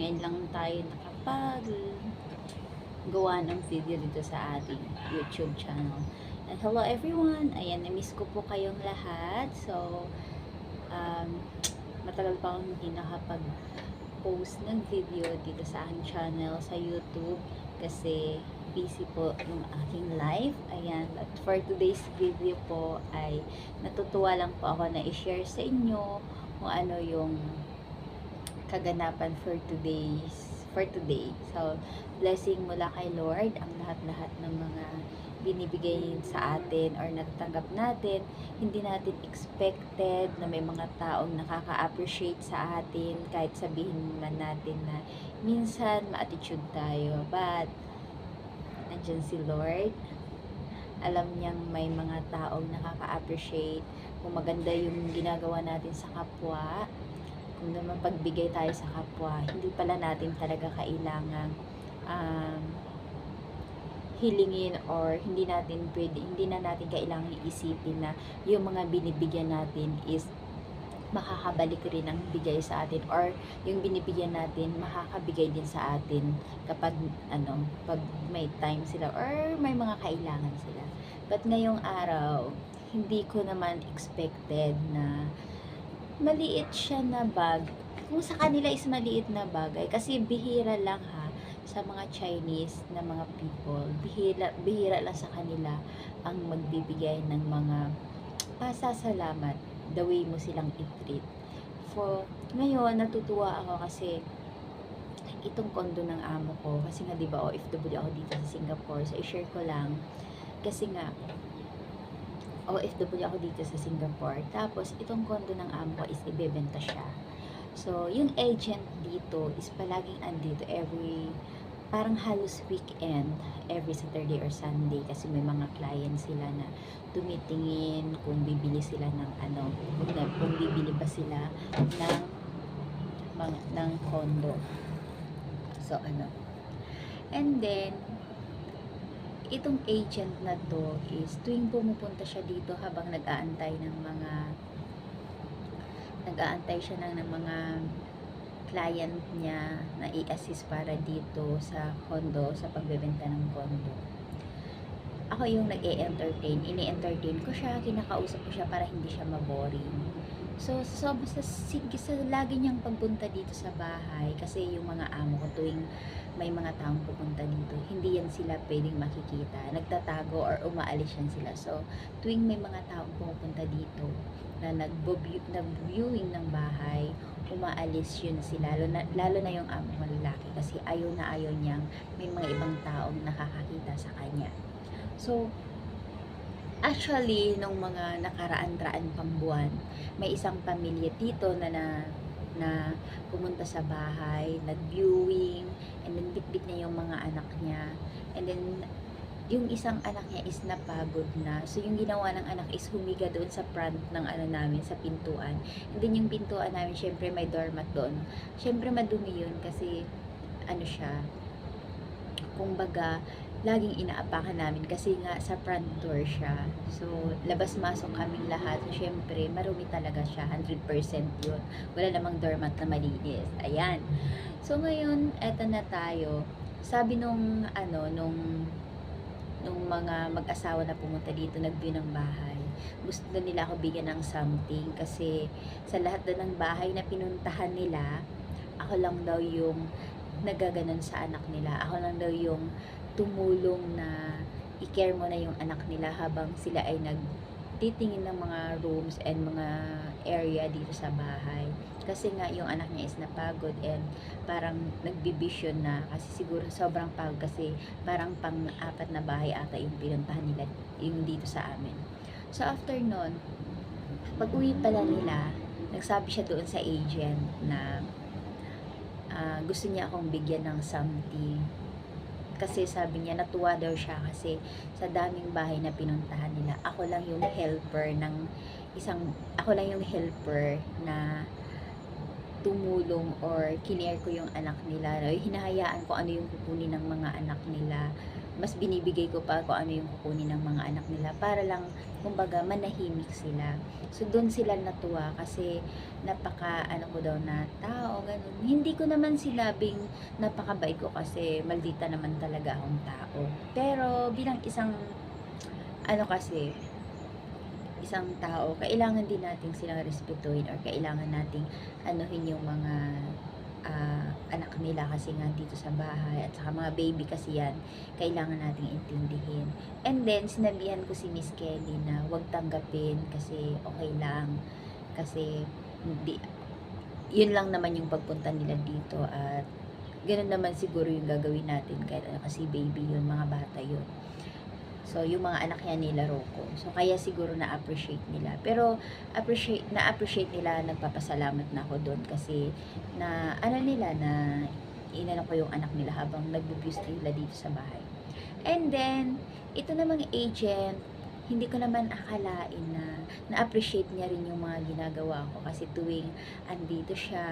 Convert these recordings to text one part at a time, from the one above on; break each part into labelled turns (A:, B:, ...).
A: ngayon lang tayo nakapag gawa ng video dito sa ating YouTube channel. And hello everyone! Ayan, na-miss ko po kayong lahat. So, um, matagal pa akong hindi nakapag-post ng video dito sa aking channel sa YouTube kasi busy po yung aking live. Ayan, at for today's video po ay natutuwa lang po ako na i-share sa inyo kung ano yung kaganapan for today. So, blessing mula kay Lord ang lahat-lahat ng mga binibigay sa atin or natatanggap natin. Hindi natin expected na may mga taong nakaka-appreciate sa atin kahit sabihin man natin na minsan ma-attitude tayo. But, nandiyan si Lord. Alam niyang may mga taong nakaka-appreciate kung maganda yung ginagawa natin sa kapwa. Kung naman pagbigay tayo sa kapwa, hindi pala natin talaga kailangan hilingin or hindi na natin kailangan isipin na yung mga binibigyan natin is makakabalik rin ang bigay sa atin or yung binibigyan natin makakabigay din sa atin kapag pag may time sila or may mga kailangan sila. But ngayong araw, hindi ko naman expected na maliit siya na bag. Kung sa kanila is maliit na bagay, kasi bihira lang ha, sa mga Chinese na mga people, bihira lang sa kanila ang magbibigay ng mga pasasalamat, the way mo silang i-treat. For ngayon, natutuwa ako kasi itong kondo ng amo ko, kasi nga diba OFW ako dito sa Singapore, so i-share ko lang, kasi nga OFW ako dito sa Singapore. Tapos, itong condo ng amo ko is ibebenta siya. So, yung agent dito is palaging andito parang halos weekend, every Saturday or Sunday. Kasi may mga clients sila na tumitingin kung bibili sila ng kung bibili ba sila ng condo. So, and then, itong agent na to is tuwing pumupunta siya dito habang nag-aantay siya ng mga client niya na i-assist para dito sa condo, sa pagbebenta ng condo. Ako yung ini-entertain ko siya, kinakausap ko siya para hindi siya maboring. So, sa lagi niyang pagpunta dito sa bahay, kasi yung mga amo ko tuwing may mga taong pupunta dito, hindi yan sila pwedeng makikita. Nagtatago or umaalis yan sila. So, tuwing may mga taong pupunta dito na nag-viewing ng bahay, umaalis yun sila. Lalo na yung amo ko lalaki kasi ayaw na ayaw niyang may mga ibang taong nakakakita sa kanya. So, actually, nung mga nakaraan-raan pang buwan, may isang pamilya dito na pumunta sa bahay, nag-viewing, and then bitbit niya yung mga anak niya. And then, yung isang anak niya is napagod na. So, yung ginawa ng anak is humiga doon sa front ng namin, sa pintuan. And then, yung pintuan namin, syempre may doormat doon. Syempre madumi yun kasi, siya, kumbaga, laging inaapakan namin kasi nga sa front door siya. So, labas-masok kaming lahat. So, syempre, marumi talaga siya. 100% yun. Wala namang doormat na malinis. Ayan. So, ngayon, eto na tayo. Sabi nung mga mag-asawa na pumunta dito, nag-view ng bahay, gusto nila ako bigyan ng something kasi sa lahat ng bahay na pinuntahan nila, ako lang daw yung nagaganon sa anak nila. Ako lang daw yung tumulong na i-care mo na yung anak nila habang sila ay nagtitingin ng mga rooms and mga area dito sa bahay. Kasi nga yung anak niya is napagod and parang nagbibisyon na kasi siguro sobrang pagod kasi parang pang-apat na bahay ata yung pinuntahan nila yung dito sa amin. So after nun, pag uwi pala nila, nagsabi siya doon sa agent na gusto niya akong bigyan ng something. Kasi sabi niya, natuwa daw siya kasi sa daming bahay na pinuntahan nila, ako lang yung helper tumulong or kinare ko yung anak nila. Hinahayaan ko ano yung kukunin ng mga anak nila. Mas binibigay ko pa kung ano yung kukunin ng mga anak nila para lang, kumbaga, manahimik sila. So, doon sila natuwa kasi napaka, ano ko daw na tao, ganun. Hindi ko naman sinabing napakabait ko kasi maldita naman talaga akong tao. Pero, bilang isang, ano kasi, isang tao, kailangan din natin silang respetuhin or kailangan nating anuhin yung mga anak nila kasi nga dito sa bahay at saka mga baby kasi yan, kailangan nating intindihin. And then, sinabihan ko si Miss Kelly na huwag tanggapin kasi okay lang. Kasi, hindi, yun lang naman yung pagpunta nila dito at ganun naman siguro yung gagawin natin kahit ano, kasi baby yun, mga bata yun. So, yung mga anak yan nilaro ko. So, kaya siguro na-appreciate nila. Pero, na-appreciate nila, nagpapasalamat na ako doon kasi na, ano nila, na inano ko yung anak nila habang nagbo-views nila dito sa bahay. And then, ito namang agent, hindi ko naman akalain na na-appreciate niya rin yung mga ginagawa ko kasi tuwing andito siya,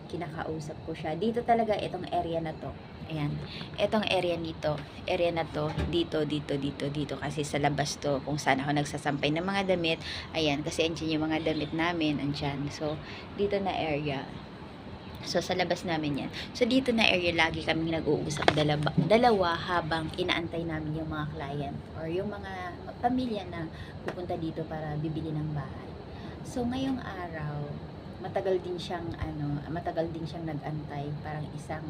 A: kinakausap ko siya. Dito talaga, itong area na to. Ayan. Itong area na to, dito. Kasi sa labas to, kung saan ako nagsasampay ng mga damit. Ayan, kasi andyan yung mga damit namin, andyan. So, dito na area. So, sa labas namin yan. So, dito na area, lagi kaming nag-uusap dalawa habang inaantay namin yung mga client or yung mga pamilya na pupunta dito para bibili ng bahay. So, ngayong araw, matagal din siyang nag-antay, parang isang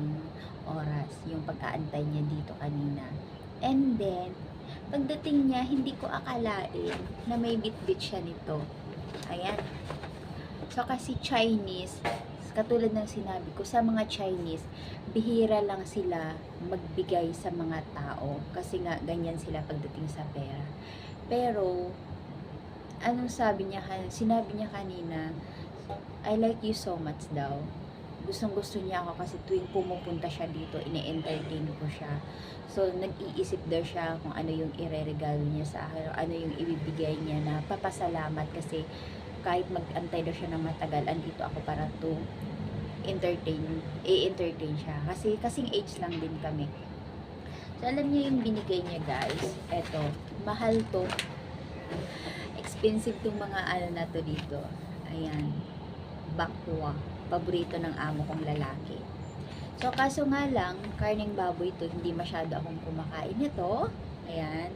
A: oras yung pag-aantay niya dito kanina. And then, pagdating niya, hindi ko akalain na may bit-bit siya nito. Ayan. So, kasi Chinese, katulad ng sinabi ko, sa mga Chinese, bihira lang sila magbigay sa mga tao. Kasi nga, ganyan sila pagdating sa pera. Pero, anong sinabi niya kanina, I like you so much daw. Gustong-gusto niya ako kasi tuwing pumupunta siya dito, ine-entertain ko siya. So, nag-iisip daw siya kung ano yung ireregalo niya sa akin, ano yung ibibigay niya na papasalamat kasi kahit mag-antay daw siya ng matagal, andito ako para to i-entertain siya. Kasi kasing age lang din kami. So, alam niyo yung binigay niya, guys. Eto, mahal to. Expensive tong mga ano na to dito. Ayan. Bakwa. Paborito ng amo kong lalaki. So, kaso nga lang, karneng baboy to, hindi masyado akong kumakain nito. Ayan.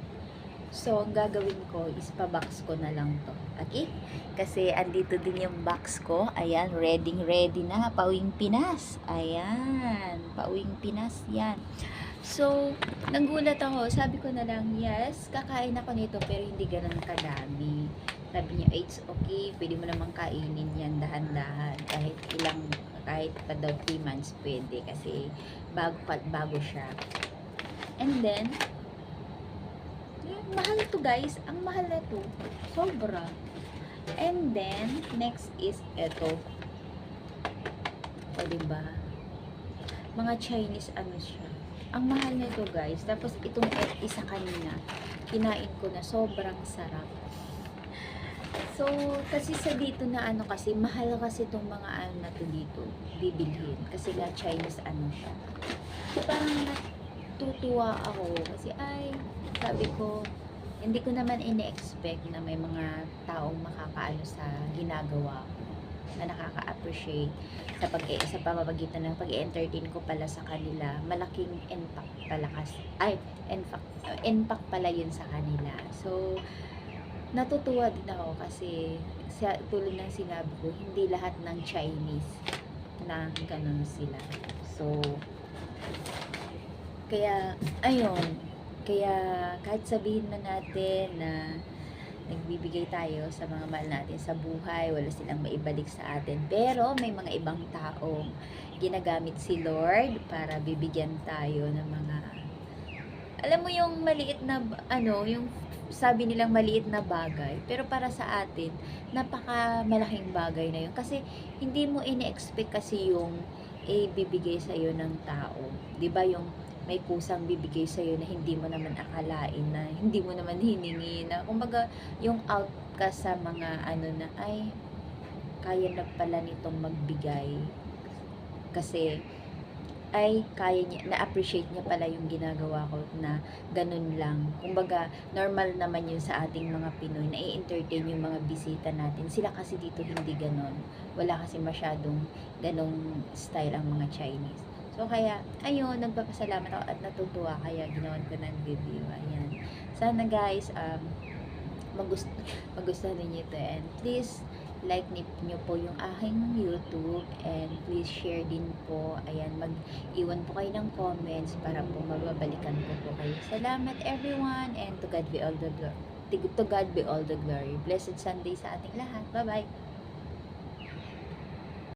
A: So, ang gagawin ko is pa-box ko na lang to. Okay? Kasi andito din yung box ko. Ayan, ready na. Pauwing Pinas. Ayan. Pauwing Pinas yan. So, nagulat ako. Sabi ko na lang, yes, kakain ako nito pero hindi ganun kadami. Sabi niya, it's okay, pwede mo namang kainin yan dahan-dahan. Kahit pa daw 3 months pwede kasi bago siya. And then, mahal to, guys. Ang mahal na to. Sobra. And then, next is eto. O, diba? Mga Chinese ano siya. Ang mahal nito, guys. Tapos, itong isa kanina, kinain ko na sobrang sarap. So, kasi sa dito na ano kasi, mahal kasi itong mga ano na to dito, bibilhin. Kasi nga Chinese ano siya. So, parang natutuwa ako. Kasi sabi ko, hindi ko naman ine-expect na may mga taong makakaano sa ginagawa ko, na nakaka-appreciate sa pamamagitan ng pag-entertain ko pala sa kanila. Malaking impact pala impact pala yun sa kanila. So, natutuwa din ako kasi tulad ng sinabi ko, hindi lahat ng Chinese na ganun sila. So, kaya, ayun, kahit sabihin man natin na nagbibigay tayo sa mga mahal natin sa buhay, wala silang maibalik sa atin, pero may mga ibang taong ginagamit si Lord para bibigyan tayo ng mga, alam mo yung maliit na yung sabi nilang maliit na bagay, pero para sa atin napaka malaking bagay na yun kasi hindi mo ini-expect kasi yung bibigay sa iyo ng tao, 'di ba? Yung may kusang bibigay sa iyo na hindi mo naman akalain, na hindi mo naman hiningi, na kumbaga yung out ka sa mga na kaya na pala nitong magbigay kasi ay kaya niya, na-appreciate niya pala yung ginagawa ko na ganun lang. Kumbaga, normal naman yun sa ating mga Pinoy, na i-entertain yung mga bisita natin. Sila kasi dito hindi ganun. Wala kasi masyadong ganung style ang mga Chinese. So, kaya, ayun, nagpapasalamat ako at natutuwa, kaya ginawan ko ng video. Ayan. Sana guys, magustuhan ninyo ito, and please like nyo po yung aking YouTube, and please share din po. Ayan, mag-iwan po kayo ng comments para po mababalikan ko po kayo. Salamat everyone, and to God be all the glory. Blessed Sunday sa ating lahat. Bye bye.